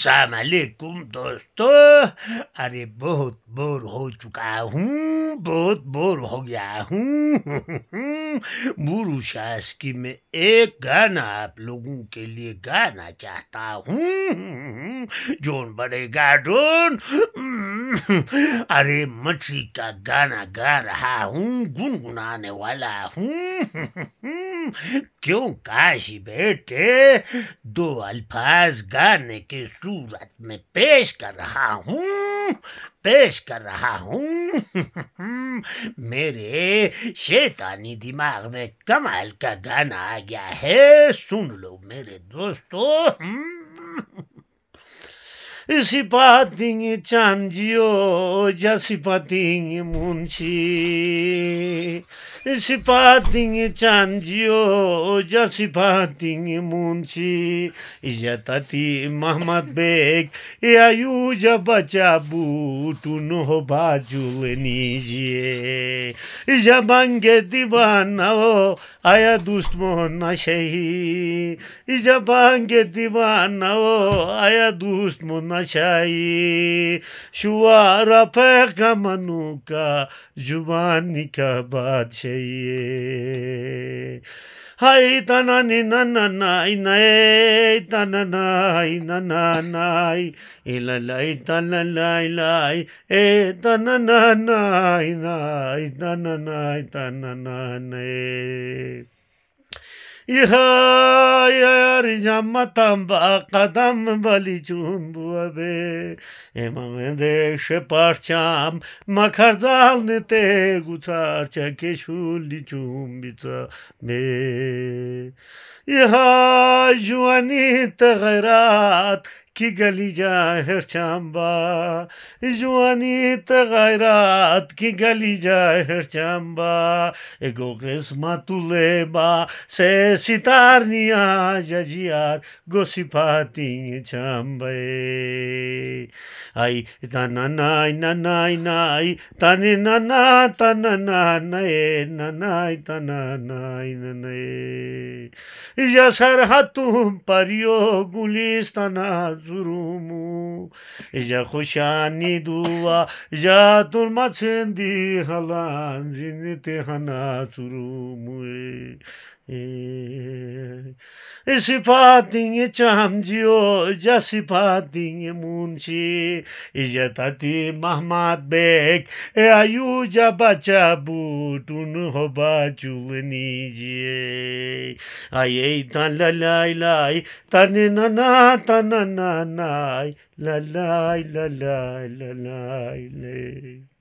सलामकुम दोस्तों। अरे बहुत बोर हो चुका हूँ, बहुत बोर हो गया हूँ। बुरु शासकी में एक गाना आप लोगों के लिए गाना चाहता हूँ। जोन बनेगा जोन। अरे मछली का गाना गा रहा हूँ, गुनगुनाने वाला हूँ। क्यों काशी बेटे, दो अल्फाज गाने के सूरत में पेश कर रहा हूँ। मेरे शैतानी दिमाग में कमाल का गाना आ गया है, सुन लो मेरे दोस्तों। Sipating chanjio, jasipating munchi. Sipating chanjio, jasipating munchi. Jatati Muhammad Beg, Ayuja bachabu, tuno bajul nije. Jabange divana, aya dustmon nashehi. Jabange divana, aya dustmon नशाई शुआरा पैगमनू का जुबानी का बादशाही। हाय तनानी नन्नाई नए तननाई नन्नाई इलाई तनलाई लाई ए तननाई नाई तननाई तननाई यार जमतंबा कदम बलि चुंबुअबे एममे देश पार्चाम मखरजाल निते गुचार चके शुली चुंबिचा बे यहाँ जुआनी तगैरात की गली जाहिर चांबा जुआनी तगैरात की गली जाहिर चांबा एगो किस्मतुलेबा से सितारनिया जजियार गोसिपाती चांबे आई तननाई ननाई नाई तने नना तनना नए ननाई तननाई नने या सरहतुम परियो गुलिस्ताना जुरुमु या खुशानी दुआ या तुलमचंदी हलान जिनते हना जुरुमु Sipating chamjio, jasipating munchi, Ijatati Muhammad Beg, Ayuja bachabu, tunho bachulnije. Aye tan la lai lai, tanina tananai, la lai la lai la lai.